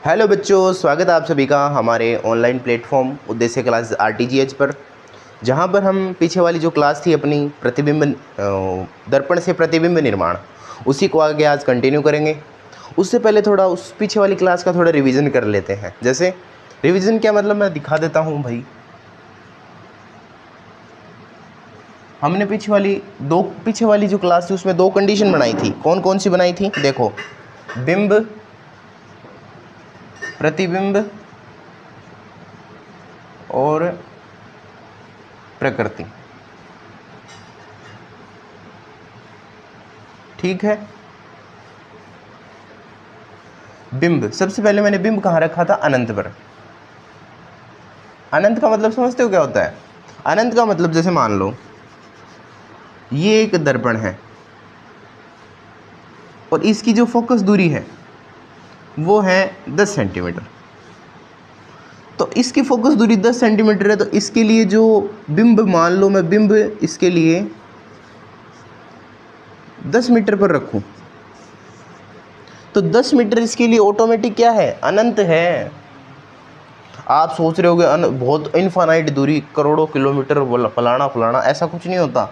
Hello बच्चों, स्वागत है आप सभी का हमारे ऑनलाइन प्लेटफॉर्म उद्देश्य क्लास RTGH पर, जहां पर हम पीछे वाली जो क्लास थी अपनी प्रतिबिंब दर्पण से प्रतिबिंब निर्माण, उसी को आगे आज कंटिन्यू करेंगे। उससे पहले थोड़ा उस पीछे वाली क्लास का थोड़ा रिवीजन कर लेते हैं। जैसे रिवीजन क्या मतलब, मैं दिखा देता हूँ भाई। हमने पीछे वाली जो क्लास थी उसमें दो कंडीशन बनाई थी। कौन कौन सी बनाई थी? देखो, बिंब, प्रतिबिंब और प्रकृति। ठीक है। बिंब, सबसे पहले मैंने बिंब कहाँ रखा था? अनंत पर। अनंत का मतलब समझते हो क्या होता है? अनंत का मतलब जैसे मान लो ये एक दर्पण है और इसकी जो फोकस दूरी है वो है 10 सेंटीमीटर। तो इसकी फोकस दूरी 10 सेंटीमीटर है, तो इसके लिए जो बिंब, मान लो मैं बिंब इसके लिए 10 मीटर पर रखूं, तो 10 मीटर इसके लिए ऑटोमेटिक क्या है? अनंत है। आप सोच रहे होगे बहुत इनफाइनाइट दूरी, करोड़ों किलोमीटर, फलाना फलाना, ऐसा कुछ नहीं होता।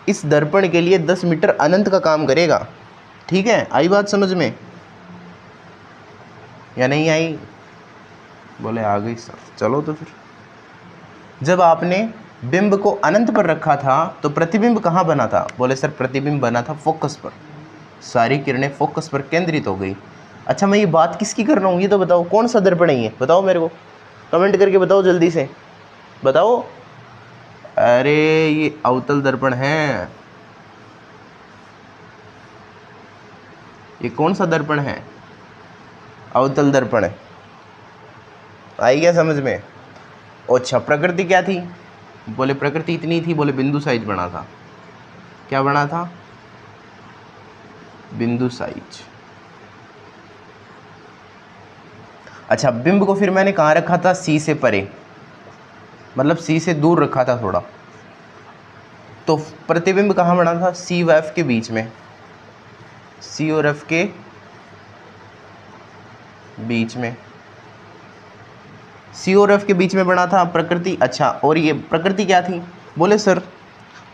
इस दर्पण के लिए 10 मीटर अनंत का काम करेगा। ठीक है, आई बात समझ में या नहीं आई? बोले आ गई सर। चलो तो फिर, जब आपने बिंब को अनंत पर रखा था तो प्रतिबिंब कहाँ बना था? बोले सर प्रतिबिंब बना था फोकस पर। सारी किरणें फोकस पर केंद्रित हो गई। अच्छा, मैं ये बात किसकी कर रहा हूँ ये तो बताओ। कौन सा दर्पण है ये? बताओ मेरे को, कमेंट करके बताओ, जल्दी से बताओ। अरे ये अवतल दर्पण है। ये कौन सा दर्पण है? अवतल दर्पण है। आई क्या समझ में? अच्छा, प्रकृति क्या थी? बोले प्रकृति इतनी थी। बोले बिंदु साइज बना था। क्या बना था? बिंदु साइज। अच्छा, बिंब को फिर मैंने कहाँ रखा था? सी से परे, मतलब सी से दूर रखा था थोड़ा। तो प्रतिबिंब कहाँ बना था? सी व एफ के बीच में, सी और एफ के बीच में, सी और एफ के बीच में बना था प्रकृति। अच्छा, और ये प्रकृति क्या थी? बोले सर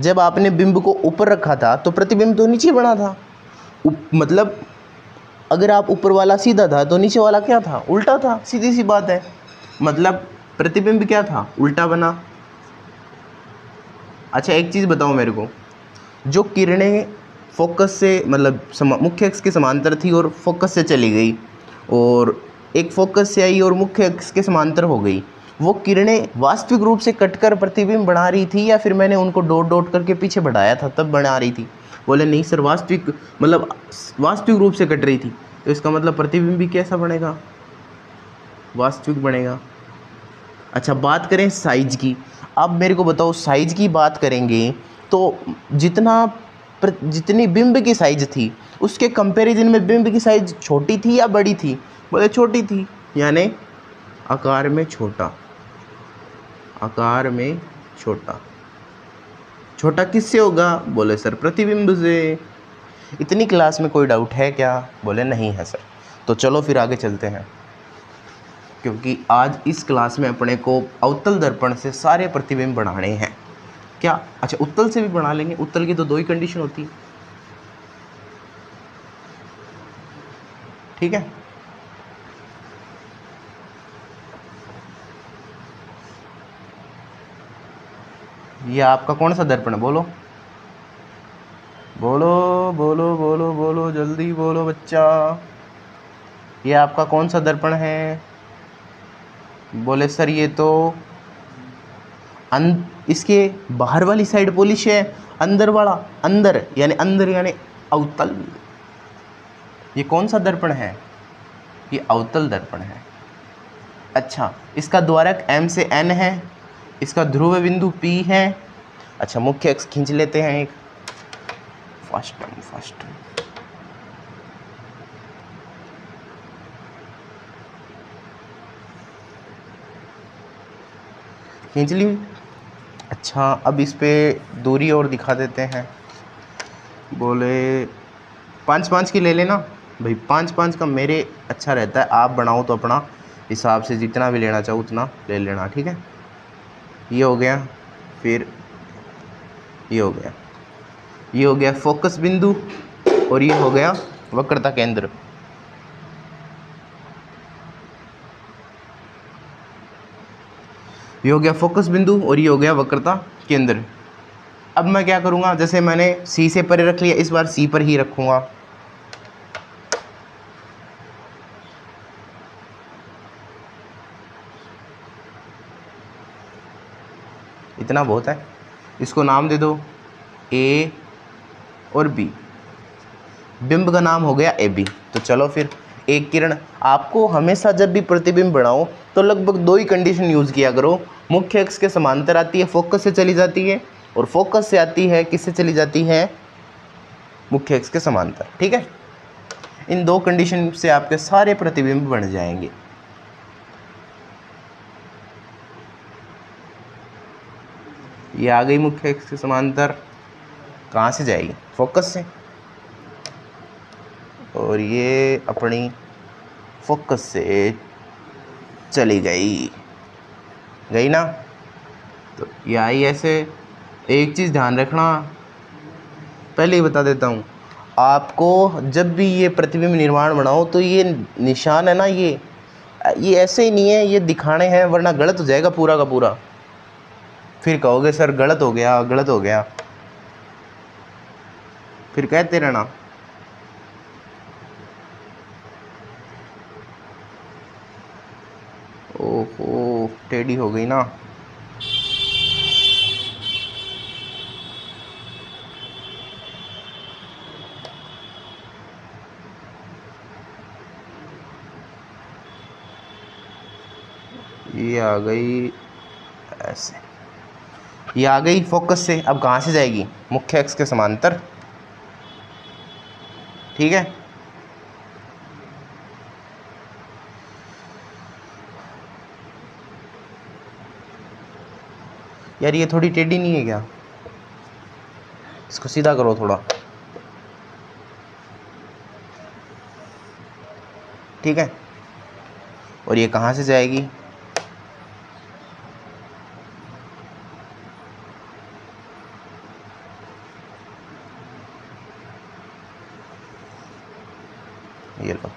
जब आपने बिंब को ऊपर रखा था तो प्रतिबिंब तो नीचे बना था। मतलब अगर आप ऊपर वाला सीधा था तो नीचे वाला क्या था? उल्टा था। सीधी सी बात है। मतलब प्रतिबिंब क्या था? उल्टा बना। अच्छा, एक चीज़ बताओ मेरे को, जो किरणें फोकस से, मतलब मुख्य अक्ष के समांतर थी और फोकस से चली गई, और एक फोकस से आई और मुख्य अक्ष के समांतर हो गई, वो किरणें वास्तविक रूप से कटकर प्रतिबिंब बना रही थी या फिर मैंने उनको डॉट डॉट करके पीछे बढ़ाया था तब बना रही थी? बोले नहीं सर, वास्तविक रूप से कट रही थी। तो इसका मतलब प्रतिबिंब भी कैसा बनेगा? वास्तविक बनेगा। अच्छा, बात करें साइज की। अब मेरे को बताओ, साइज की बात करेंगे तो जितनी बिंब की साइज थी उसके कंपैरिजन में बिंब की साइज छोटी थी या बड़ी थी? बोले छोटी थी, यानी आकार में छोटा। आकार में छोटा। छोटा किससे होगा? बोले सर प्रतिबिंब से। इतनी क्लास में कोई डाउट है क्या? बोले नहीं है सर। तो चलो फिर आगे चलते हैं, क्योंकि आज इस क्लास में अपने को अवतल दर्पण से सारे प्रतिबिंब बनाने हैं। क्या? अच्छा, उत्तल से भी बना लेंगे। उत्तल की तो दो ही कंडीशन होती है। ठीक है, ये आपका कौन सा दर्पण है? बोलो बोलो बोलो बोलो बोलो, जल्दी बोलो बच्चा। ये आपका कौन सा दर्पण है? बोले सर ये तो इसके बाहर वाली साइड पॉलिश है, अंदर वाला, अंदर यानी अवतल। ये कौन सा दर्पण है? ये अवतल दर्पण है। अच्छा, इसका द्वारक M से N है, इसका ध्रुव बिंदु P है। अच्छा, मुख्य अक्ष खींच लेते हैं एक, फास्ट खींच ली। अच्छा, अब इस पे दूरी और दिखा देते हैं। बोले 5-5 की ले लेना। भाई 5-5 का मेरे अच्छा रहता है, आप बनाओ तो अपना हिसाब से जितना भी लेना चाहो उतना ले लेना, ठीक है। ये हो गया, फिर ये हो गया, ये हो गया फोकस बिंदु, और ये हो गया वक्रता केंद्र। ये हो गया फोकस बिंदु और ये हो गया वक्रता केंद्र। अब मैं क्या करूँगा, जैसे मैंने सी से परे रख लिया, इस बार सी पर ही रखूँगा। इतना बहुत है, इसको नाम दे दो ए और बी। बिंब का नाम हो गया ए बी। तो चलो फिर एक किरण, आपको हमेशा जब भी प्रतिबिंब बनाओ तो लगभग दो ही कंडीशन यूज़ किया करो। मुख्य अक्ष के समांतर आती है, फोकस से चली जाती है, और फोकस से आती है, किससे चली जाती है, मुख्य अक्ष के समांतर, ठीक है। इन दो कंडीशन से आपके सारे प्रतिबिंब बन जाएंगे। ये आ गई मुख्य अक्ष के समांतर, कहाँ से जाएगी, फोकस से, और ये अपनी फोकस से चली गई ना। तो ये आई ऐसे। एक चीज़ ध्यान रखना, पहले ही बता देता हूँ आपको, जब भी ये प्रतिबिंब निर्माण बनाओ तो ये निशान है ना, ये ऐसे ही नहीं है, ये दिखाने हैं, वरना गलत हो जाएगा पूरा का पूरा। फिर कहोगे सर गलत हो गया, गलत हो गया, फिर कहते रहना। ओहो, टेढ़ी हो गई ना। ये आ गई ऐसे, ये आ गई फोकस से। अब कहाँ से जाएगी, मुख्य अक्ष के समांतर, ठीक है। यार ये थोड़ी टेढ़ी नहीं है क्या, इसको सीधा करो थोड़ा, ठीक है। और ये कहाँ से जाएगी, ये लो,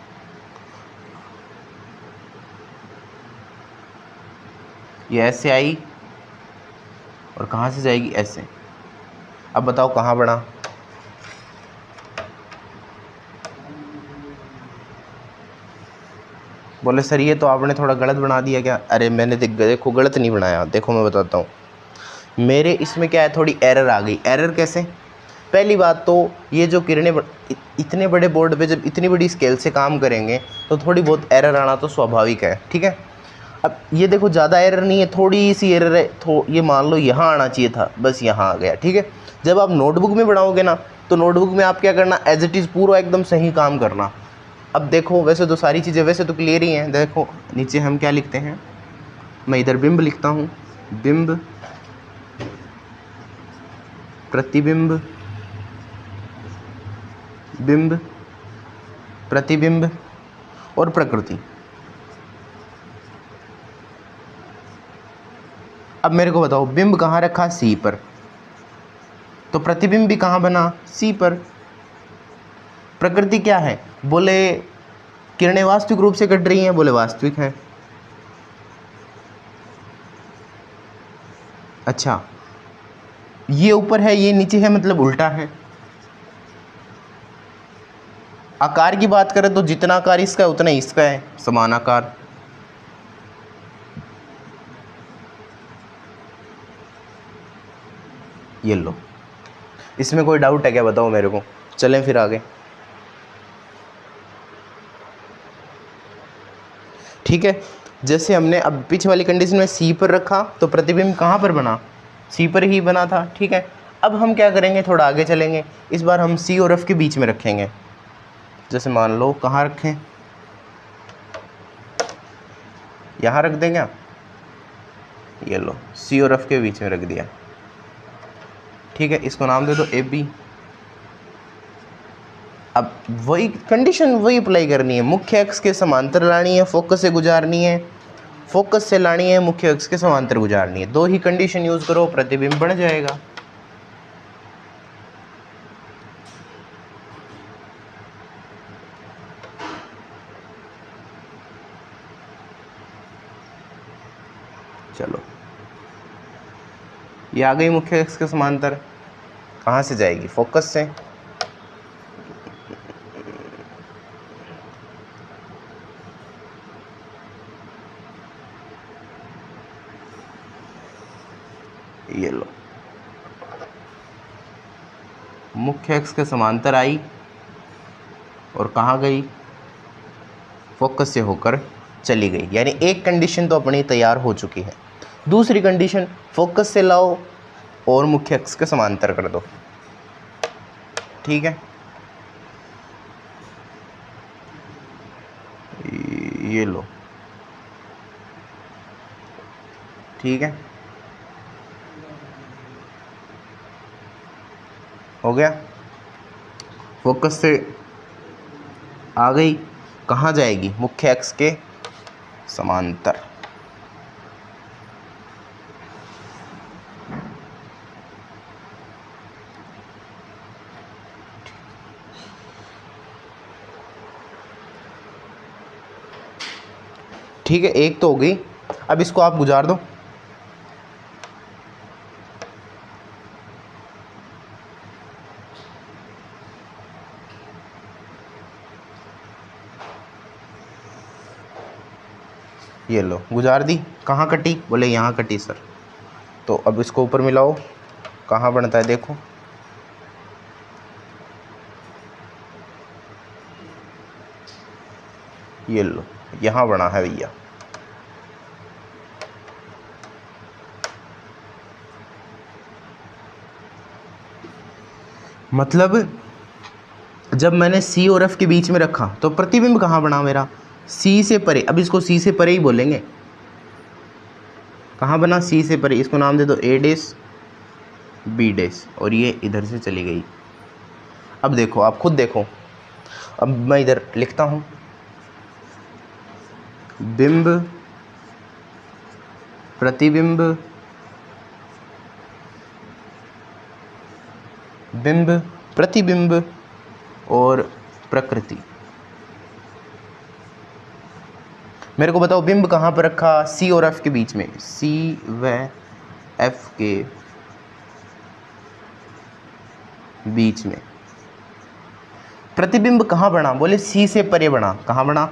ये ऐसे आई और कहाँ से जाएगी, ऐसे। अब बताओ कहाँ बढ़ा, बोले सर ये तो आपने थोड़ा गलत बना दिया क्या। अरे मैंने देखो गलत नहीं बनाया, देखो मैं बताता हूँ। मेरे इसमें क्या है, थोड़ी एरर आ गई। एरर कैसे, पहली बात तो ये जो किरणें इतने बड़े बोर्ड पे जब इतनी बड़ी स्केल से काम करेंगे तो थोड़ी बहुत एरर आना तो स्वाभाविक है, ठीक है। अब ये देखो ज़्यादा एरर नहीं है, थोड़ी सी एरर है, ये मान लो यहाँ आना चाहिए था, बस यहाँ आ गया, ठीक है। जब आप नोटबुक में बनाओगे ना तो नोटबुक में आप क्या करना, एज इट इज़ पूरा एकदम सही काम करना। अब देखो वैसे तो सारी चीज़ें वैसे तो क्लियर ही हैं। देखो नीचे हम क्या लिखते हैं, मैं इधर बिंब लिखता हूँ, बिंब, प्रतिबिंब, बिंब, प्रतिबिंब और प्रकृति। अब मेरे को बताओ बिंब कहाँ रखा, सी पर, तो प्रतिबिंब भी कहाँ बना, सी पर। प्रकृति क्या है, बोले किरणें वास्तविक रूप से कट रही हैं, बोले वास्तविक है। अच्छा, ये ऊपर है ये नीचे है, मतलब उल्टा है। आकार की बात करें तो जितना आकार इसका है उतना इसका है, समान आकार। ये लो, इसमें कोई डाउट है क्या, बताओ मेरे को, चलें फिर आगे, ठीक है। जैसे हमने अब पीछे वाली कंडीशन में सी पर रखा तो प्रतिबिंब कहाँ पर बना, सी पर ही बना था, ठीक है। अब हम क्या करेंगे, थोड़ा आगे चलेंगे, इस बार हम सी और एफ के बीच में रखेंगे। जैसे मान लो कहाँ रखें, यहाँ रख दें क्या, ये लो सी और एफ के बीच में रख दिया, ठीक है। इसको नाम दे दो ए बी। अब वही कंडीशन वही अप्लाई करनी है, मुख्य अक्ष के समांतर लानी है, फोकस से गुजारनी है, फोकस से लानी है, मुख्य अक्ष के समांतर गुजारनी है। दो ही कंडीशन यूज करो, प्रतिबिंब बन जाएगा। चलो ये आ गई मुख्य अक्ष के समांतर। कहाँ से जाएगी? फोकस से। ये लो, मुख्य अक्ष के समांतर आई और कहाँ गई? फोकस से होकर चली गई। यानी एक कंडीशन तो अपनी तैयार हो चुकी है। दूसरी कंडीशन, फोकस से लाओ और मुख्य अक्ष के समांतर कर दो। ठीक है, ये लो, ठीक है, हो गया। फोकस से आ गई, कहाँ जाएगी? मुख्य अक्ष के समांतर। ठीक है, एक तो हो गई। अब इसको आप गुजार दो। ये लो, गुजार दी। कहाँ कटी? बोले यहाँ कटी सर। तो अब इसको ऊपर मिलाओ, कहाँ बनता है देखो। ये लो, यहाँ बना है भैया। मतलब जब मैंने C और F के बीच में रखा तो प्रतिबिंब कहाँ बना मेरा? C से परे। अब इसको C से परे ही बोलेंगे। कहाँ बना? C से परे। इसको नाम दे दो A डैश B डैश, और ये इधर से चली गई। अब देखो, आप खुद देखो। अब मैं इधर लिखता हूँ, बिंब, प्रतिबिंब, बिंब, प्रतिबिंब और प्रकृति। मेरे को बताओ बिंब कहाँ पर रखा? C और F के बीच में। C व F के बीच में। प्रतिबिंब कहाँ बना? बोले C से परे बना। कहाँ बना?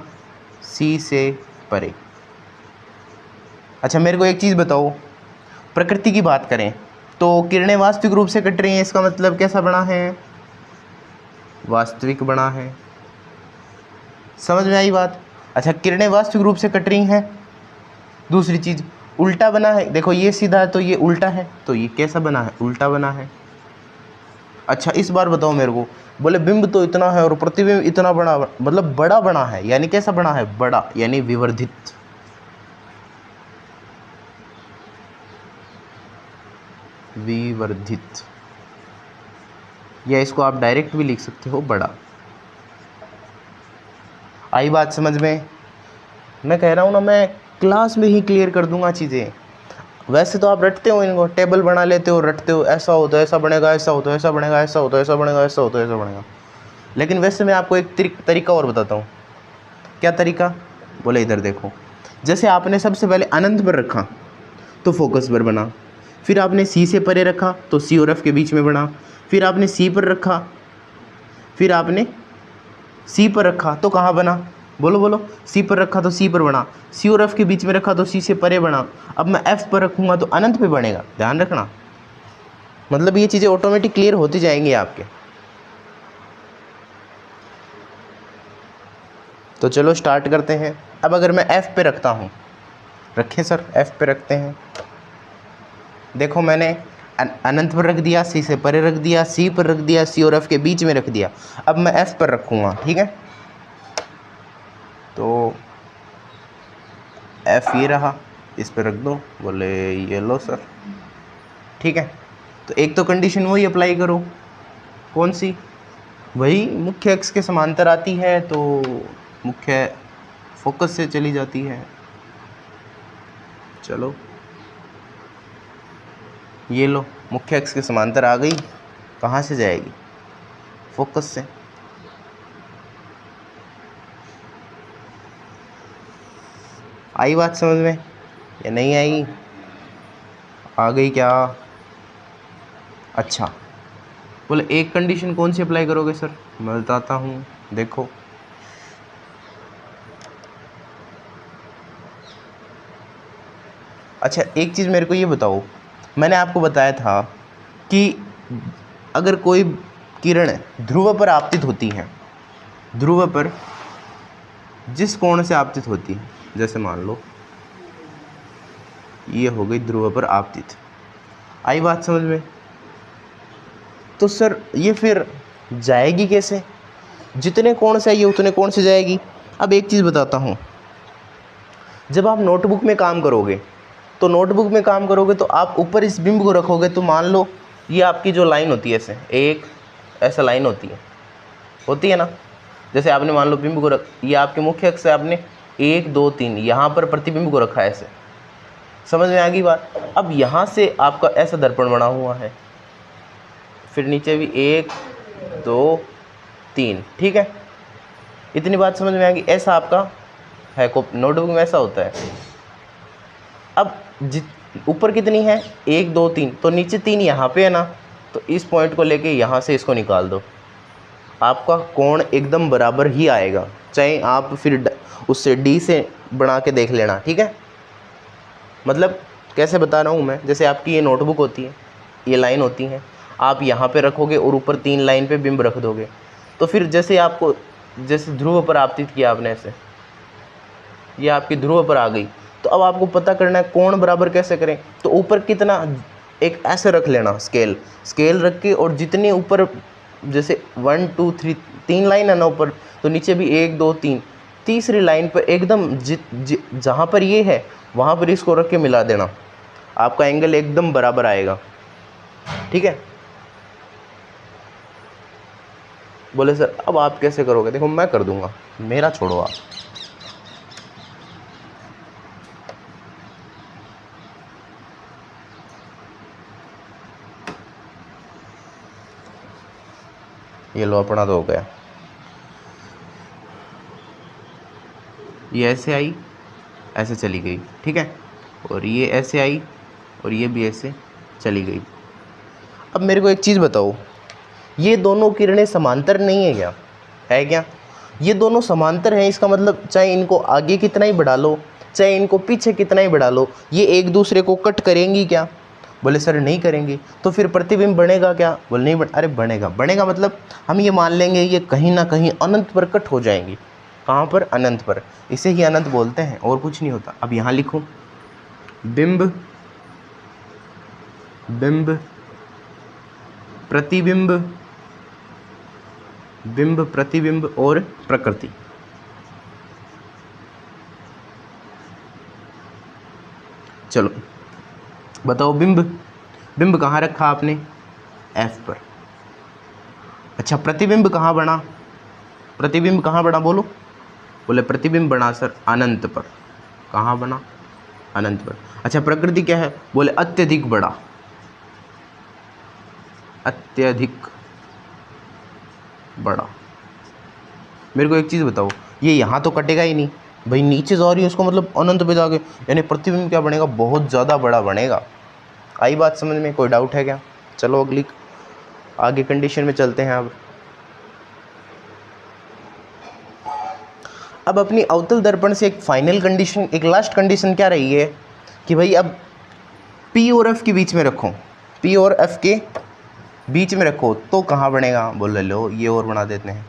C से परे। अच्छा, मेरे को एक चीज़ बताओ, प्रकृति की बात करें तो किरणें वास्तविक रूप से कट रही हैं, इसका मतलब कैसा बना है? वास्तविक बना है। समझ में आई बात? अच्छा, किरणें वास्तविक रूप से कट रही हैं। दूसरी चीज़, उल्टा बना है। देखो ये सीधा है तो ये उल्टा है, तो ये कैसा बना है? उल्टा बना है। अच्छा, इस बार बताओ मेरे को, बोले बिंब तो इतना है और प्रतिबिंब इतना बड़ा, मतलब बड़ा बना है, यानी कैसा बना है? बड़ा, यानी विवर्धित। विवर्धित, या इसको आप डायरेक्ट भी लिख सकते हो, बड़ा। आई बात समझ में? मैं कह रहा हूँ ना, मैं क्लास में ही क्लियर कर दूंगा चीज़ें। वैसे तो आप रटते हो इनको, टेबल बना लेते हो, रटते हो, ऐसा हो तो ऐसा बनेगा, ऐसा हो तो ऐसा बनेगा, ऐसा हो तो ऐसा बनेगा, ऐसा हो तो ऐसा बनेगा। लेकिन वैसे मैं आपको एक तरीका और बताता हूँ। क्या तरीका? बोले इधर देखो। जैसे आपने सबसे पहले अनंत पर रखा तो फोकस पर बना, फिर आपने C से परे रखा तो C और F के बीच में बना, फिर आपने C पर रखा, फिर आपने C पर रखा तो कहाँ बना? बोलो बोलो। C पर रखा तो C पर बना, C और F के बीच में रखा तो C से परे बना। अब मैं F पर रखूँगा तो अनंत पे बनेगा, ध्यान रखना। मतलब ये चीज़ें ऑटोमेटिक क्लियर होती जाएंगी आपके। तो चलो स्टार्ट करते हैं। अब अगर मैं F पे रखता हूँ, रखें सर, F पे रखते हैं। देखो मैंने अनंत पर रख दिया, C से परे रख दिया, C पर रख दिया, C और F के बीच में रख दिया। अब मैं F पर रखूँगा, ठीक है। तो F ये रहा, इस पर रख दो। बोले ये लो सर, ठीक है। तो एक तो कंडीशन वही अप्लाई करो, कौन सी? वही मुख्य अक्ष के समांतर आती है तो मुख्य फोकस से चली जाती है। चलो ये लो, मुख्य अक्ष के समांतर आ गई, कहाँ से जाएगी? फोकस से। आई बात समझ में या नहीं आई? आ गई क्या? अच्छा, बोले एक कंडीशन कौन सी अप्लाई करोगे सर? मैं बताता हूँ, देखो अच्छा एक चीज़ मेरे को ये बताओ, मैंने आपको बताया था कि अगर कोई किरण ध्रुव पर आपतित होती है, ध्रुव पर जिस कोण से आपतित होती है, जैसे मान लो ये हो गई ध्रुव पर आपतित, आई बात समझ में? तो सर ये फिर जाएगी कैसे? जितने कोण से आई है उतने कोण से जाएगी। अब एक चीज़ बताता हूँ, जब आप नोटबुक में काम करोगे तो नोटबुक में काम करोगे तो आप ऊपर इस बिंब को रखोगे, तो मान लो ये आपकी जो लाइन होती है, ऐसे एक ऐसा लाइन होती है ना, जैसे आपने मान लो बिंब को ये आपके मुख्य अक्ष से आपने 1 2 3 यहाँ पर प्रतिबिंब को रखा है, ऐसे समझ में आ गई बात? अब यहाँ से आपका ऐसा दर्पण बना हुआ है, फिर नीचे भी 1 2 3, ठीक है, इतनी बात समझ में आ गई? ऐसा आपका है, नोटबुक में ऐसा होता है। अब ऊपर कितनी है? 1 2 3, तो नीचे 3 यहाँ पे है ना, तो इस पॉइंट को लेके यहाँ से इसको निकाल दो, आपका कोण एकदम बराबर ही आएगा, चाहे आप फिर उससे डी से बना के देख लेना, ठीक है? मतलब कैसे बता रहा हूँ मैं, जैसे आपकी ये नोटबुक होती है, ये लाइन होती है, आप यहाँ पे रखोगे और ऊपर 3 लाइन पे बिंब रख दोगे, तो फिर जैसे आपको, जैसे ध्रुव पर आपतित किया आपने ऐसे, ये आपकी ध्रुव पर आ गई, तो अब आपको पता करना है कोण बराबर कैसे करें। तो ऊपर कितना, एक ऐसे रख लेना स्केल रख के, और जितने ऊपर जैसे 1 2 3 3 लाइन है ना ऊपर, तो नीचे भी 1 2 3, तीसरी लाइन पर एकदम जहाँ पर ये है वहाँ पर इसको रख के मिला देना, आपका एंगल एकदम बराबर आएगा, ठीक है? बोले सर अब आप कैसे करोगे? देखो मैं कर दूंगा, मेरा छोड़ो आप। ये लो अपना तो हो गया, ये ऐसे आई ऐसे चली गई, ठीक है, और ये ऐसे आई और ये भी ऐसे चली गई। अब मेरे को एक चीज़ बताओ, ये दोनों किरणें समांतर नहीं है क्या? है क्या? ये दोनों समांतर हैं, इसका मतलब चाहे इनको आगे कितना ही बढ़ा लो, चाहे इनको पीछे कितना ही बढ़ा लो, ये एक दूसरे को कट करेंगी क्या? बोले सर नहीं करेंगी। तो फिर प्रतिबिंब बनेगा क्या? बोले नहीं अरे बनेगा मतलब हम ये मान लेंगे ये कहीं ना कहीं अनंत पर कट हो जाएंगी। कहाँ पर? अनंत पर। इसे ही अनंत बोलते हैं, और कुछ नहीं होता। अब यहाँ लिखो बिंब, बिंब प्रतिबिंब, बिंब प्रतिबिंब और प्रकृति। चलो बताओ, बिंब कहाँ रखा आपने? F पर। अच्छा प्रतिबिंब कहाँ बना? प्रतिबिंब कहाँ बना बोलो? बोले प्रतिबिंब बना सर अनंत पर। कहाँ बना? अनंत पर। अच्छा प्रकृति क्या है? बोले अत्यधिक बड़ा, अत्यधिक बड़ा। मेरे को एक चीज़ बताओ, ये यहाँ तो कटेगा ही नहीं भाई, नीचे जा रही है उसको मतलब अनंत पे जाके, यानी प्रतिबिंब क्या बनेगा? बहुत ज़्यादा बड़ा बनेगा। आई बात समझ में? कोई डाउट है क्या? चलो अगली आगे कंडीशन में चलते हैं। अब अपनी अवतल दर्पण से एक फाइनल कंडीशन, एक लास्ट कंडीशन क्या रही है कि भाई अब P और F के बीच में रखो, P और F के बीच में रखो तो कहाँ बनेगा? बोले लो ये और बना देते हैं।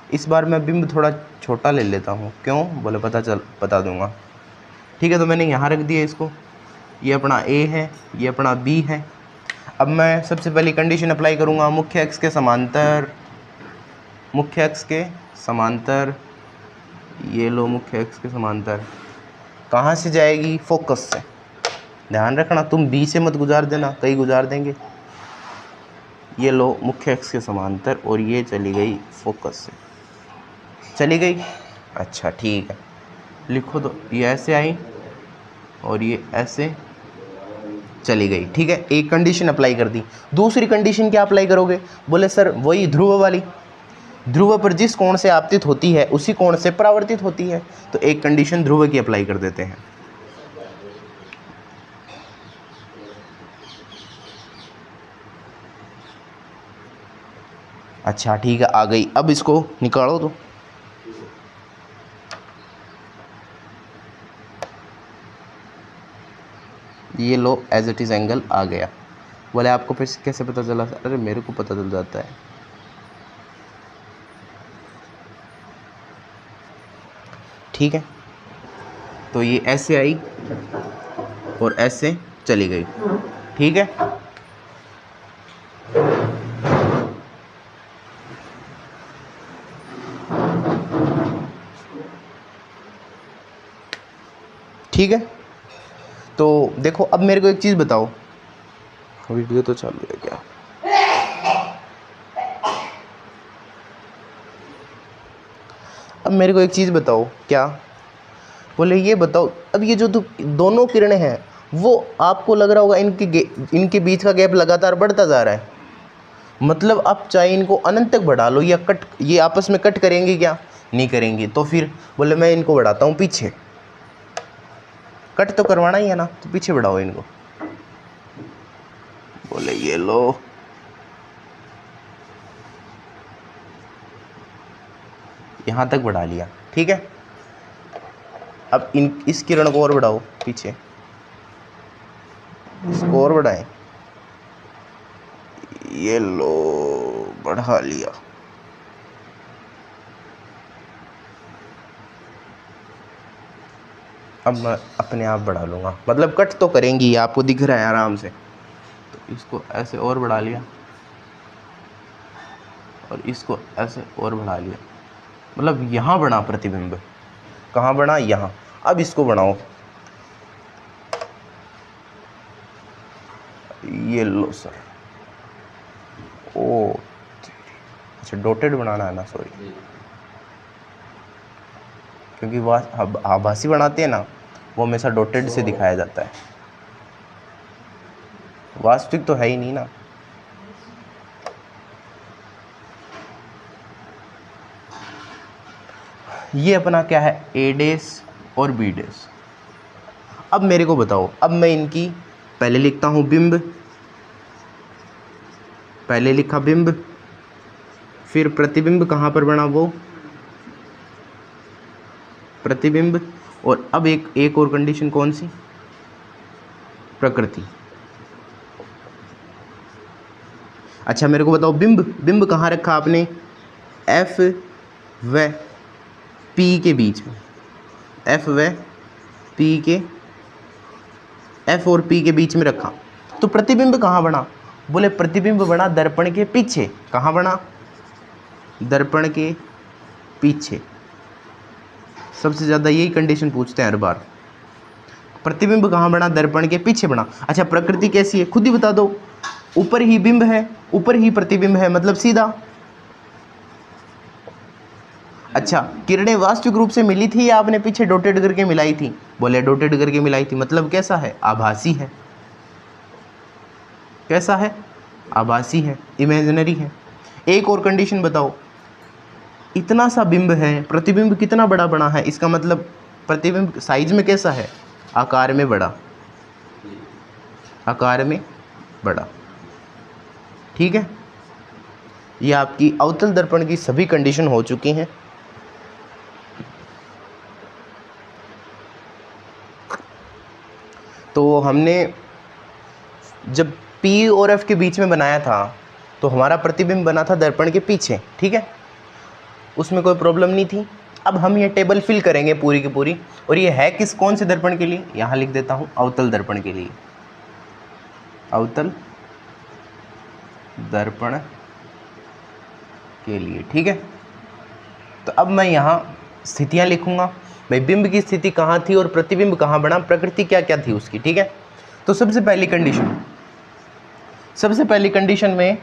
इस बार मैं बिंब थोड़ा छोटा ले लेता हूँ, क्यों? बोले बता दूंगा। ठीक है, तो मैंने यहाँ रख दिया इसको, ये अपना A है, ये अपना B है। अब मैं सबसे पहली कंडीशन अप्लाई करूँगा, मुख्य अक्ष के समांतर, मुख्य अक्ष के समांतर, ये लो मुख्य अक्ष के समांतर। कहाँ से जाएगी? फोकस से। ध्यान रखना तुम B से मत गुजार देना, कई गुजार देंगे। ये लो मुख्य अक्ष के समांतर, और ये चली गई फोकस से, चली गई। अच्छा ठीक है, लिखो तो, ये ऐसे आई और ये ऐसे चली गई। ठीक है, एक कंडीशन अप्लाई कर दी। दूसरी कंडीशन क्या अप्लाई करोगे? बोले सर वही ध्रुव वाली, ध्रुव पर जिस कोण से आपतित होती है उसी कोण से परावर्तित होती है। तो एक कंडीशन ध्रुव की अप्लाई कर देते हैं। अच्छा ठीक है, आ गई। अब इसको निकालो तो। ये लो एज इट इज़ एंगल आ गया। बोले आपको फिर कैसे पता चला? अरे मेरे को पता चल जाता है। ठीक है, तो ये ऐसे आई और ऐसे चली गई। ठीक है, ठीक है। तो देखो, अब मेरे को एक चीज़ बताओ, वीडियो तो चालू है क्या? अब मेरे को एक चीज़ बताओ, क्या? बोले ये बताओ, अब ये जो दोनों किरणें हैं वो आपको लग रहा होगा इनके बीच का गैप लगातार बढ़ता जा रहा है। मतलब आप चाहे इनको अनंत तक बढ़ा लो या कट, ये आपस में कट करेंगे क्या? नहीं करेंगे। तो फिर बोले मैं इनको बढ़ाता हूँ पीछे, कट तो करवाना ही है ना, तो पीछे बढ़ाओ इनको। बोले ये लो, यहाँ तक बढ़ा लिया। ठीक है, अब इस किरण को और बढ़ाओ पीछे, इसको और बढ़ाएं, ये लो बढ़ा लिया। अब मैं अपने आप बढ़ा लूँगा, मतलब कट तो करेंगी, आपको दिख रहा है आराम से। तो इसको ऐसे और बढ़ा लिया और इसको ऐसे और बढ़ा लिया, मतलब यहाँ बना प्रतिबिंब। कहाँ बना? यहाँ। अब इसको बनाओ, ये लो सर। ओ अच्छा, डॉटेड बनाना है ना, सॉरी, क्योंकि वह आभासी बनाते हैं ना, वो हमेशा डॉटेड से दिखाया जाता है, वास्तविक तो है ही नहीं ना। ये अपना क्या है? ए डैश और बी डैश। अब मेरे को बताओ, अब मैं इनकी पहले लिखता हूँ बिंब, पहले लिखा बिंब, फिर प्रतिबिंब कहाँ पर बना? वो प्रतिबिंब। और अब एक और कंडीशन कौन सी? प्रकृति। अच्छा मेरे को बताओ, बिंब कहाँ रखा आपने? एफ व पी के बीच में, एफ व पी के, एफ और पी के बीच में रखा। तो प्रतिबिंब कहाँ बना? बोले प्रतिबिंब बना दर्पण के पीछे। कहाँ बना? दर्पण के पीछे। सबसे ज़्यादा यही कंडीशन पूछते हैं हर बार, प्रतिबिंब कहाँ बना? दर्पण के पीछे बना। अच्छा प्रकृति कैसी है? खुद ही बता दो। ऊपर ही बिंब है, ऊपर ही प्रतिबिंब है, मतलब सीधा। अच्छा किरणें वास्तविक रूप से मिली थी या आपने पीछे डॉटेड करके मिलाई थी? बोले डॉटेड करके मिलाई थी, मतलब कैसा है? आभासी है। कैसा है? आभासी है, इमेजिनरी है। एक और कंडीशन बताओ, इतना सा बिंब है, प्रतिबिंब कितना बड़ा बना है, इसका मतलब प्रतिबिंब साइज में कैसा है? आकार में बड़ा, आकार में बड़ा। ठीक है, ये आपकी अवतल दर्पण की सभी कंडीशन हो चुकी हैं। तो हमने जब P और F के बीच में बनाया था तो हमारा प्रतिबिंब बना था दर्पण के पीछे। ठीक है, उसमें कोई प्रॉब्लम नहीं थी। अब हम ये टेबल फिल करेंगे पूरी की पूरी, और ये है किस, कौन से दर्पण के लिए? यहाँ लिख देता हूँ, अवतल दर्पण के लिए, अवतल दर्पण के लिए। ठीक है, तो अब मैं यहाँ स्थितियाँ लिखूँगा भाई, बिंब की स्थिति कहाँ थी और प्रतिबिंब कहाँ बना, प्रकृति क्या क्या थी उसकी। ठीक है, तो सबसे पहली कंडीशन में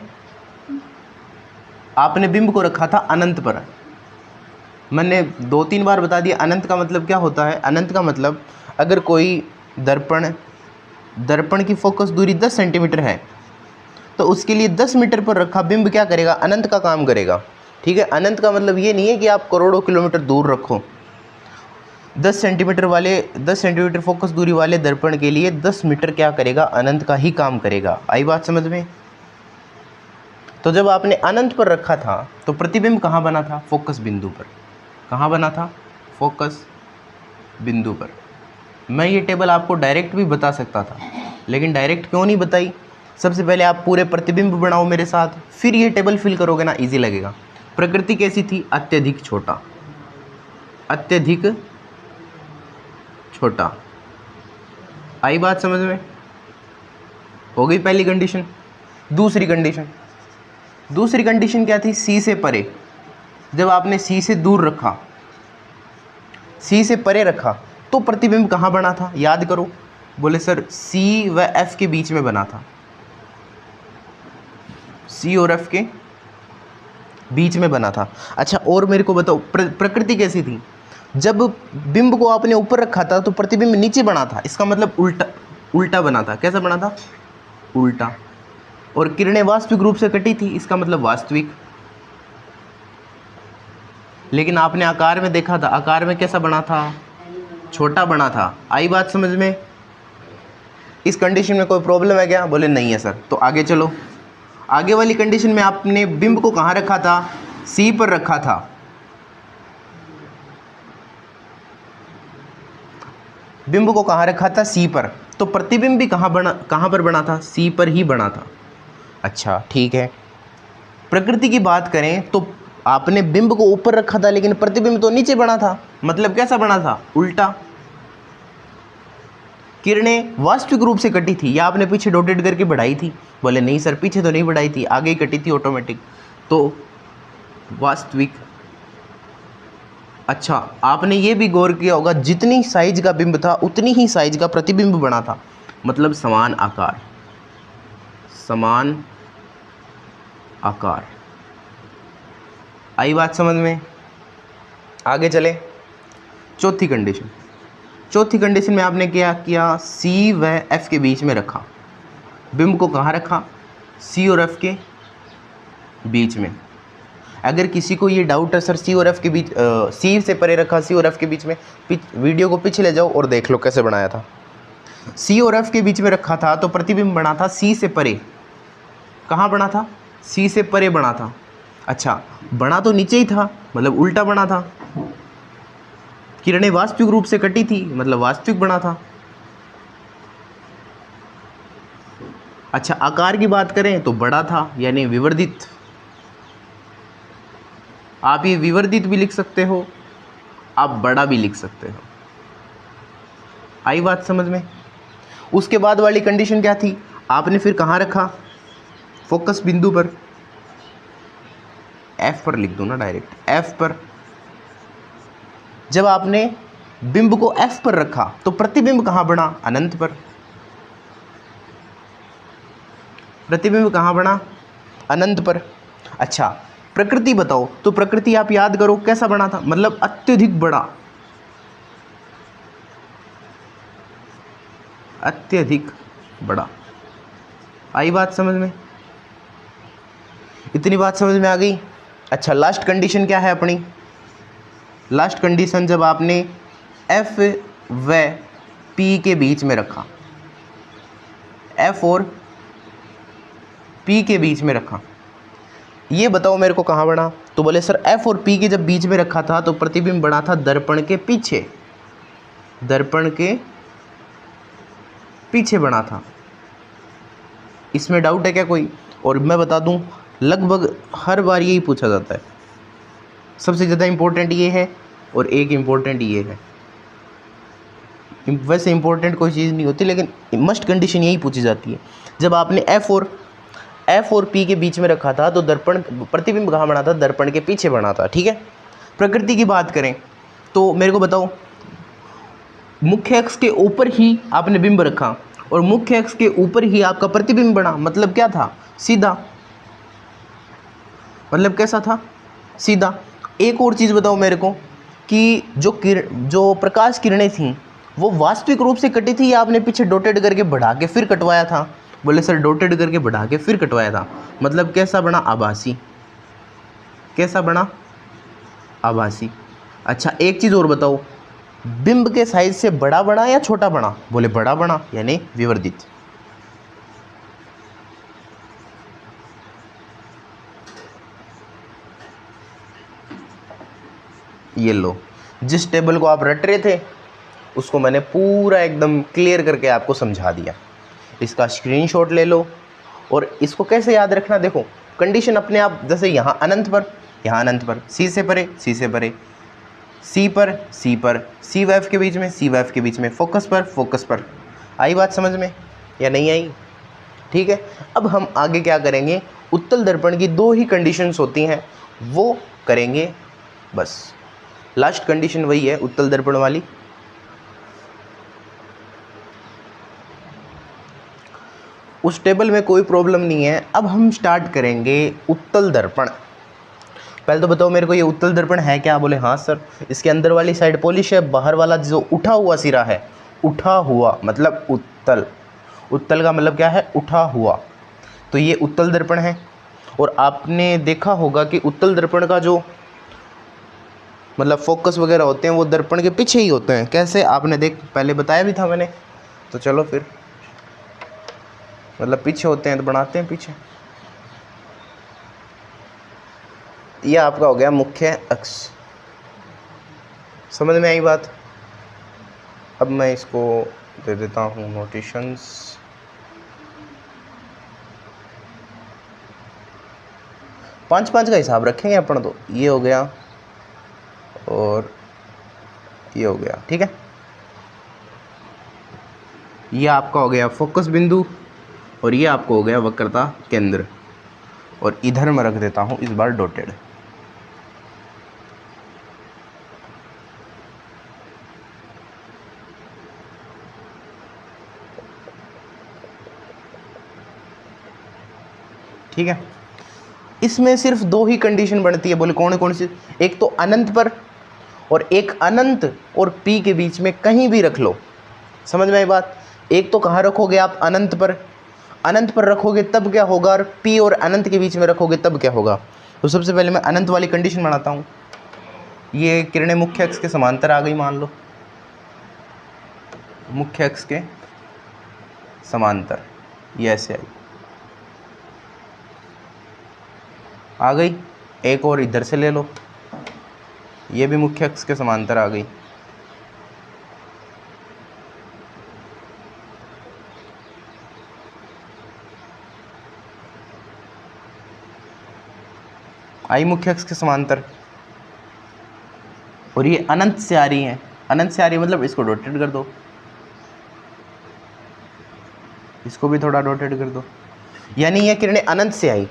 आपने बिंब को रखा था अनंत पर। मैंने 2-3 बार बता दिया अनंत का मतलब क्या होता है। अनंत का मतलब अगर कोई दर्पण की फोकस दूरी 10 सेंटीमीटर है तो उसके लिए 10 मीटर पर रखा बिंब क्या करेगा, अनंत का काम करेगा। ठीक है, अनंत का मतलब ये नहीं है कि आप करोड़ों किलोमीटर दूर रखो। 10 सेंटीमीटर फोकस दूरी वाले दर्पण के लिए 10 मीटर क्या करेगा, अनंत का ही काम करेगा। आई बात समझ में। तो जब आपने अनंत पर रखा था तो प्रतिबिंब कहाँ बना था, फोकस बिंदु पर। कहाँ बना था, फोकस बिंदु पर। मैं ये टेबल आपको डायरेक्ट भी बता सकता था, लेकिन डायरेक्ट क्यों नहीं बताई। सबसे पहले आप पूरे प्रतिबिंब बनाओ मेरे साथ, फिर ये टेबल फिल करोगे ना, इजी लगेगा। प्रकृति कैसी थी, अत्यधिक छोटा, अत्यधिक छोटा। आई बात समझ में। हो गई पहली कंडीशन। दूसरी कंडीशन क्या थी, सी से परे। जब आपने सी से दूर रखा, सी से परे रखा, तो प्रतिबिंब कहाँ बना था, याद करो। बोले सर सी व एफ के बीच में बना था, सी और एफ के बीच में बना था। अच्छा, और मेरे को बताओ प्रकृति कैसी थी। जब बिंब को आपने ऊपर रखा था तो प्रतिबिंब नीचे बना था, इसका मतलब उल्टा बना था। कैसा बना था, उल्टा। और किरणें वास्तविक रूप से कटी थी, इसका मतलब वास्तविक। लेकिन आपने आकार में देखा था, आकार में कैसा बना था, छोटा बना था। आई बात समझ में। इस कंडीशन में कोई प्रॉब्लम है क्या, बोले नहीं है सर। तो आगे चलो। आगे वाली कंडीशन में आपने बिंब को कहाँ रखा था, सी पर रखा था। बिंब को कहाँ रखा था, सी पर। तो प्रतिबिंब भी कहाँ पर बना था, सी पर ही बना था। अच्छा ठीक है। प्रकृति की बात करें तो आपने बिंब को ऊपर रखा था लेकिन प्रतिबिंब तो नीचे बना था, मतलब कैसा बना था, उल्टा। किरणें वास्तविक रूप से कटी थी, या आपने पीछे डॉटेड करके बढ़ाई थी, बोले नहीं सर पीछे तो नहीं बढ़ाई थी, आगे ही कटी थी ऑटोमेटिक, तो वास्तविक। अच्छा, आपने ये भी गौर किया होगा जितनी साइज का बिंब था उतनी ही साइज का प्रतिबिंब बना था, मतलब समान आकार, समान आकार। आई बात समझ में। आगे चले। चौथी कंडीशन में आपने क्या किया, सी व एफ के बीच में रखा। बिंब को कहाँ रखा, सी और एफ के बीच में। अगर किसी को ये डाउट है सर सी और एफ के बीच, सी से परे रखा, सी और एफ के बीच में, वीडियो को पीछे ले जाओ और देख लो कैसे बनाया था। सी और एफ के बीच में रखा था तो प्रतिबिंब बना था सी से परे। कहाँ बना था, सी से परे बना था। अच्छा, बना तो नीचे ही था, मतलब उल्टा बना था। किरणें वास्तविक रूप से कटी थी, मतलब वास्तविक बना था। अच्छा, आकार की बात करें तो बड़ा था, यानी विवर्धित। आप ये विवर्धित भी लिख सकते हो, आप बड़ा भी लिख सकते हो। आई बात समझ में। उसके बाद वाली कंडीशन क्या थी, आपने फिर कहाँ रखा, फोकस बिंदु पर। एफ पर लिख दो ना डायरेक्ट, एफ पर। जब आपने बिंब को एफ पर रखा तो प्रतिबिंब कहाँ बना, अनंत पर। प्रतिबिंब कहाँ बना, अनंत पर। अच्छा, प्रकृति बताओ, तो प्रकृति आप याद करो कैसा बना था, मतलब अत्यधिक बड़ा, अत्यधिक बड़ा। आई बात समझ में, इतनी बात समझ में आ गई। अच्छा, लास्ट कंडीशन क्या है अपनी, लास्ट कंडीशन जब आपने एफ व पी के बीच में रखा, एफ और पी के बीच में रखा, ये बताओ मेरे को कहाँ बना। तो बोले सर एफ और पी के जब बीच में रखा था तो प्रतिबिंब बना था दर्पण के पीछे, दर्पण के पीछे बना था। इसमें डाउट है क्या कोई। और मैं बता दूं लगभग हर बार यही पूछा जाता है, सबसे ज़्यादा इम्पोर्टेंट ये है और एक इम्पोर्टेंट ये है। वैसे इम्पोर्टेंट कोई चीज़ नहीं होती, लेकिन मस्ट कंडीशन यही पूछी जाती है। जब आपने एफ और पी के बीच में रखा था तो दर्पण, प्रतिबिंब कहाँ बना था, दर्पण के पीछे बना था। ठीक है। प्रकृति की बात करें तो मेरे को बताओ, मुख्य अक्ष के ऊपर ही आपने बिंब रखा और मुख्य अक्ष के ऊपर ही आपका प्रतिबिंब बना, मतलब क्या था, सीधा। मतलब कैसा था, सीधा। एक और चीज़ बताओ मेरे को कि जो प्रकाश किरणें थीं वो वास्तविक रूप से कटी थी या आपने पीछे डॉटेड करके बढ़ा के फिर कटवाया था? बोले सर डॉटेड करके बढ़ा के फिर कटवाया था। मतलब कैसा बना, आभासी। कैसा बना, आभासी। अच्छा एक चीज़ और बताओ, बिंब के साइज से बड़ा बना या छोटा बना? बोले बड़ा बना, यानी विवर्धित। ये लो, जिस टेबल को आप रट रहे थे उसको मैंने पूरा एकदम क्लियर करके आपको समझा दिया। इसका स्क्रीनशॉट ले लो और इसको कैसे याद रखना, देखो कंडीशन अपने आप, जैसे यहाँ अनंत पर, यहाँ अनंत पर, सी से परे, सी से परे, सी पर, सी पर, सी व एफ के बीच में, सी व एफ के बीच में, फोकस पर, फोकस पर। आई बात समझ में या नहीं आई? ठीक है, अब हम आगे क्या करेंगे, उत्तल दर्पण की दो ही कंडीशंस होती हैं वो करेंगे बस। लास्ट कंडीशन वही है उत्तल दर्पण वाली। उस टेबल में कोई प्रॉब्लम नहीं है। अब हम स्टार्ट करेंगे उत्तल दर्पण। पहले तो बताओ मेरे को ये उत्तल दर्पण है क्या? बोले हाँ सर, इसके अंदर वाली साइड पॉलिश है, बाहर वाला जो उठा हुआ सिरा है, उठा हुआ मतलब उत्तल। उत्तल का मतलब क्या है, उठा हुआ। तो ये उत्तल दर्पण है। और आपने देखा होगा कि उत्तल दर्पण का जो मतलब फोकस वगैरह होते हैं वो दर्पण के पीछे ही होते हैं। कैसे, आपने पहले बताया भी था मैंने, तो चलो फिर, मतलब पीछे होते हैं तो बनाते हैं पीछे। यह आपका हो गया मुख्य अक्ष। समझ में आई बात? अब मैं इसको दे देता हूँ नोटेशंस। पाँच पाँच का हिसाब रखेंगे अपन तो। ये हो गया और ये हो गया, ठीक है। ये आपका हो गया फोकस बिंदु और ये आपको हो गया वक्रता केंद्र। और इधर मैं रख देता हूँ इस बार डॉटेड। ठीक है, इसमें सिर्फ दो ही कंडीशन बनती है। बोले कौन कौन सी? एक तो अनंत पर और एक अनंत और पी के बीच में कहीं भी रख लो। समझ में आई बात? एक तो कहाँ रखोगे आप, अनंत पर। अनंत पर रखोगे तब क्या होगा, और पी और अनंत के बीच में रखोगे तब क्या होगा। तो सबसे पहले मैं अनंत वाली कंडीशन बनाता हूँ। ये किरणें मुख्य अक्ष के समांतर आ गई, मान लो मुख्य अक्ष के समांतर, ये ऐसे आई आ गई। एक और इधर से ले लो, ये भी मुख्य अक्ष के समांतर आ गई। आई मुख्य अक्ष के समांतर। और ये अनंत से आ रही है, अनंत से आ रही है मतलब इसको डॉटेड कर दो, इसको भी थोड़ा डॉटेड कर दो। यानी ये किरणें अनंत से आई।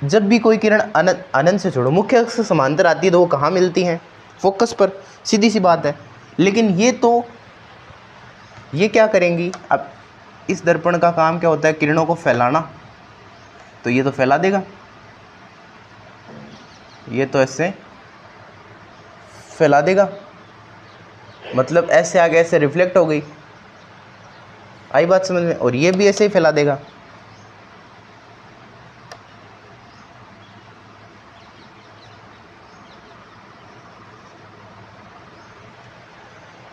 जब भी कोई किरण अनंत से छोड़ो मुख्य अक्ष से समांतर आती है तो वो कहाँ मिलती हैं, फोकस पर, सीधी सी बात है। लेकिन ये क्या करेंगी, अब इस दर्पण का काम क्या होता है, किरणों को फैलाना। तो ये तो फैला देगा, ये तो ऐसे फैला देगा, मतलब ऐसे आगे ऐसे रिफ्लेक्ट हो गई। आई बात समझ में? और ये भी ऐसे ही फैला देगा।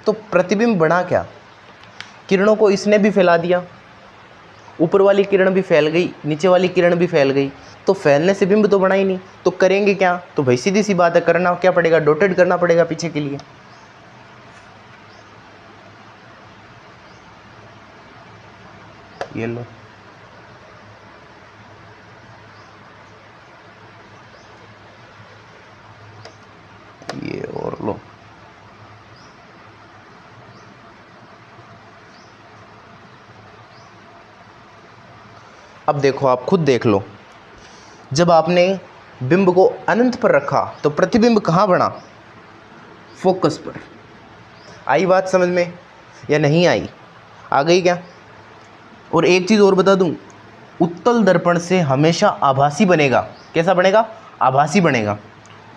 तो प्रतिबिंब बना क्या, किरणों को इसने भी फैला दिया, ऊपर वाली किरण भी फैल गई, नीचे वाली किरण भी फैल गई। तो फैलने से बिंब तो बना ही नहीं। तो करेंगे क्या, तो भाई सीधी सी बात है, करना क्या पड़ेगा, डॉटेड करना पड़ेगा पीछे के लिए। ये लो, ये और लो। अब देखो, आप खुद देख लो, जब आपने बिंब को अनंत पर रखा तो प्रतिबिंब कहाँ बना, फोकस पर। आई बात समझ में या नहीं आई? आ गई क्या? और एक चीज़ और बता दूं, उत्तल दर्पण से हमेशा आभासी बनेगा। कैसा बनेगा, आभासी बनेगा,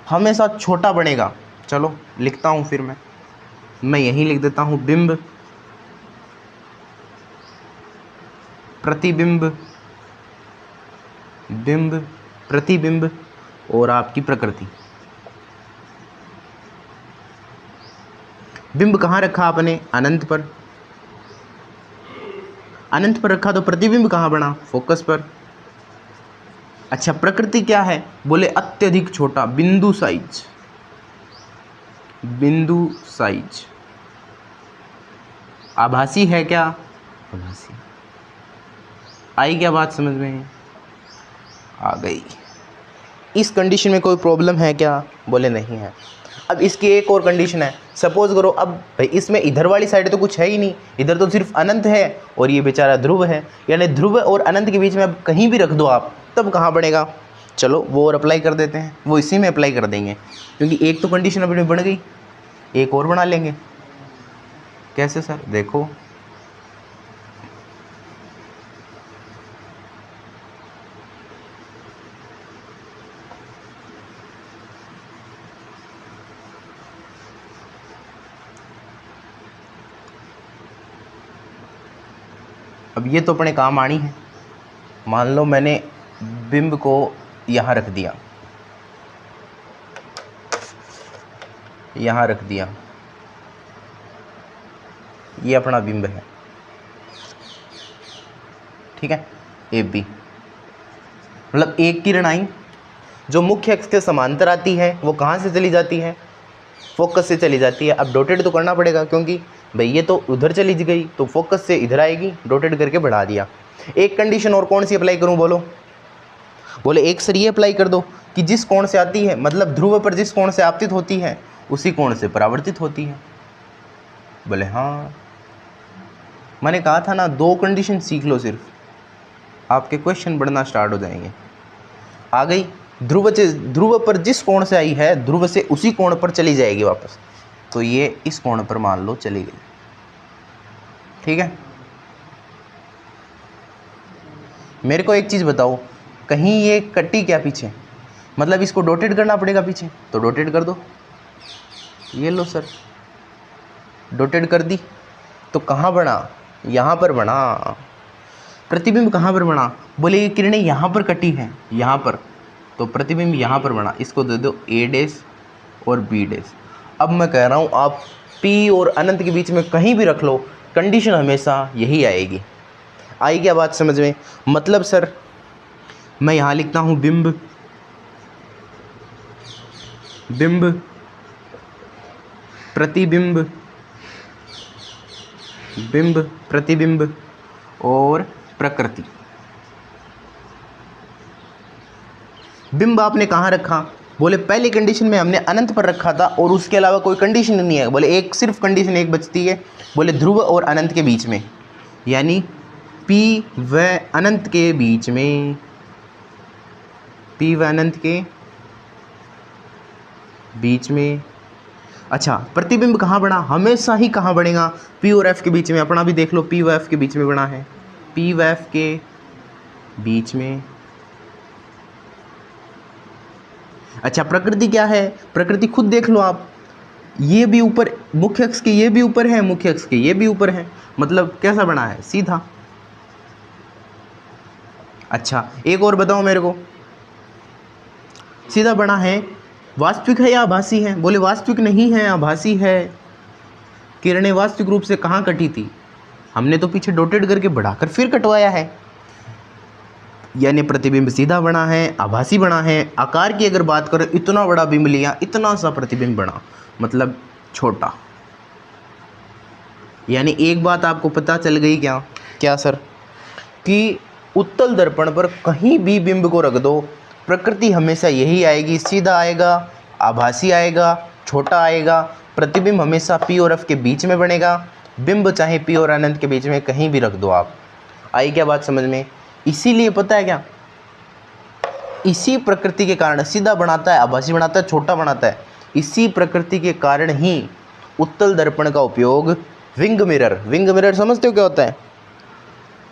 हमेशा छोटा बनेगा। चलो लिखता हूँ फिर मैं यहीं लिख देता हूँ बिंब, प्रतिबिंब, बिंब, प्रतिबिंब और आपकी प्रकृति। बिंब कहाँ रखा आपने? अनंत पर। अनंत पर रखा तो प्रतिबिंब कहाँ बना? फोकस पर। अच्छा, प्रकृति क्या है? बोले अत्यधिक छोटा, बिंदु साइज, बिंदु साइज। आभासी है क्या? आभासी। आई क्या बात समझ में? आ गई। इस कंडीशन में कोई प्रॉब्लम है क्या? बोले नहीं है। अब इसकी एक और कंडीशन है। सपोज करो अब भाई इसमें इधर वाली साइड तो कुछ है ही नहीं, इधर तो सिर्फ अनंत है और ये बेचारा ध्रुव है, यानी ध्रुव और अनंत के बीच में अब कहीं भी रख दो आप, तब कहाँ बनेगा? चलो वो और अप्लाई कर देते हैं, वो इसी में अप्लाई कर देंगे, क्योंकि एक तो कंडीशन अपनी बन गई, एक और बना लेंगे। कैसे सर? देखो अब ये तो अपने काम आनी है। मान लो मैंने बिंब को यहाँ रख दिया, यहाँ रख दिया, ये अपना बिंब है, ठीक है, ए बी। मतलब एक किरण आई जो मुख्य अक्ष के समांतर आती है, वो कहाँ से चली जाती है? फोकस से चली जाती है। अब डॉटेड तो करना पड़ेगा, क्योंकि भाई ये तो उधर चली गई तो फोकस से इधर आएगी, डॉटेड करके बढ़ा दिया। एक कंडीशन और कौन सी अप्लाई करूं? बोलो। बोले एक सर ये अप्लाई कर दो कि जिस कोण से आती है, मतलब ध्रुव पर जिस कोण से आपतित होती है उसी कोण से परावर्तित होती है। बोले हाँ, मैंने कहा था ना, दो कंडीशन सीख लो सिर्फ, आपके क्वेश्चन बढ़ना स्टार्ट हो जाएंगे। आ गई। ध्रुव पर जिस कोण से आई है, ध्रुव से उसी कोण पर चली जाएगी वापस, तो ये इस कोण पर मान लो चली गई, ठीक है। मेरे को एक चीज़ बताओ, कहीं ये कटी क्या पीछे? मतलब इसको डॉटेड करना पड़ेगा पीछे, तो डॉटेड कर दो। ये लो सर, डॉटेड कर दी तो कहाँ बना? यहाँ पर बना। प्रतिबिंब कहाँ पर बना? बोले ये किरणें यहाँ पर कटी हैं, यहाँ पर, तो प्रतिबिंब यहाँ पर बना। इसको दे दो ए डैश और बी डैश। अब मैं कह रहा हूँ आप P और अनंत के बीच में कहीं भी रख लो, कंडीशन हमेशा यही आएगी। आई क्या बात समझ में? मतलब सर मैं यहाँ लिखता हूँ बिंब, बिंब, प्रतिबिंब, बिंब, प्रतिबिंब और प्रकृति। बिंब आपने कहाँ रखा? बोले पहली कंडीशन में हमने अनंत पर रखा था और उसके अलावा कोई कंडीशन नहीं है। बोले एक सिर्फ कंडीशन एक बचती है, बोले ध्रुव और अनंत के बीच में, यानी P व अनंत के बीच में, P व अनंत के बीच में। अच्छा, प्रतिबिंब कहाँ बना? हमेशा ही कहाँ बनेगा? P और F के बीच में। अपना भी देख लो, P व F के बीच में बना है, P व F के बीच में। अच्छा, प्रकृति क्या है? प्रकृति खुद देख लो आप, ये भी ऊपर, मुख्य अक्ष के ये भी ऊपर है, मुख्य अक्ष के ये भी ऊपर है, मतलब कैसा बना है? सीधा। अच्छा, एक और बताओ मेरे को, सीधा बना है, वास्तविक है या आभासी है? बोले वास्तविक नहीं है, आभासी है। किरणें वास्तविक रूप से कहाँ कटी थी? हमने तो पीछे डॉटेड करके बढ़ाकर फिर कटवाया है, यानी प्रतिबिंब सीधा बना है, आभासी बना है। आकार की अगर बात करें, इतना बड़ा बिंब लिया, इतना सा प्रतिबिंब बना, मतलब छोटा। यानी एक बात आपको पता चल गई क्या? क्या सर? कि उत्तल दर्पण पर कहीं भी बिंब को रख दो, प्रकृति हमेशा यही आएगी, सीधा आएगा, आभासी आएगा, छोटा आएगा। प्रतिबिंब हमेशा P और F के बीच में बनेगा, बिंब चाहे P और अनंत के बीच में कहीं भी रख दो आप। आई क्या बात समझ में? इसीलिए पता है क्या, इसी प्रकृति के कारण सीधा बनाता है, आभासी बनाता है, छोटा बनाता है। इसी प्रकृति के कारण ही उत्तल दर्पण का उपयोग विंग मिरर समझते हो क्या होता है?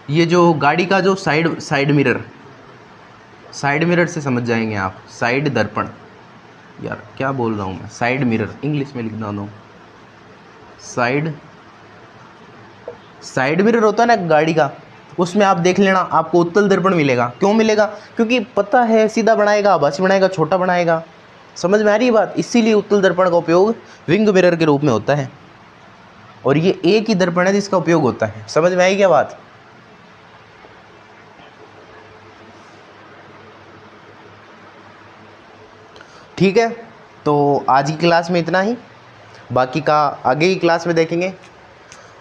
ये जो गाड़ी का जो साइड मिरर, साइड मिरर से समझ जाएंगे आप। साइड दर्पण, यार क्या बोल रहा हूँ मैं, साइड मिरर इंग्लिश में लिख रहा हूँ। साइड मिरर होता है ना गाड़ी का, उसमें आप देख लेना आपको उत्तल दर्पण मिलेगा। क्यों मिलेगा? क्योंकि पता है सीधा बनाएगा, आभासी बनाएगा, छोटा बनाएगा। समझ में आ रही है बात? इसीलिए उत्तल दर्पण का उपयोग विंग मिरर के रूप में होता है, और ये एक ही दर्पण है जिसका उपयोग होता है। समझ में आई क्या बात? ठीक है, तो आज की क्लास में इतना ही, बाकी का आगे की क्लास में देखेंगे।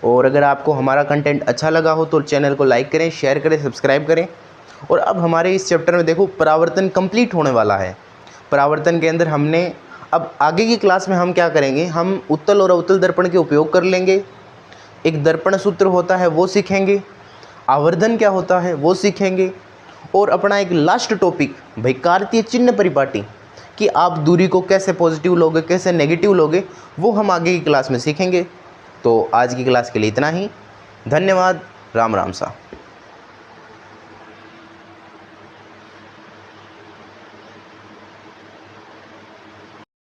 और अगर आपको हमारा कंटेंट अच्छा लगा हो तो चैनल को लाइक करें, शेयर करें, सब्सक्राइब करें। और अब हमारे इस चैप्टर में देखो परावर्तन कंप्लीट होने वाला है। परावर्तन के अंदर हमने अब आगे की क्लास में हम क्या करेंगे, हम उत्तल और अवतल दर्पण के उपयोग कर लेंगे। एक दर्पण सूत्र होता है वो सीखेंगे, आवर्धन क्या होता है वो सीखेंगे, और अपना एक लास्ट टॉपिक भाई कार्तीय चिन्ह परिपाटी कि आप दूरी को कैसे पॉजिटिव लोगे, कैसे नेगेटिव लोगे, वो हम आगे की क्लास में सीखेंगे। तो आज की क्लास के लिए इतना ही। धन्यवाद। राम राम सा।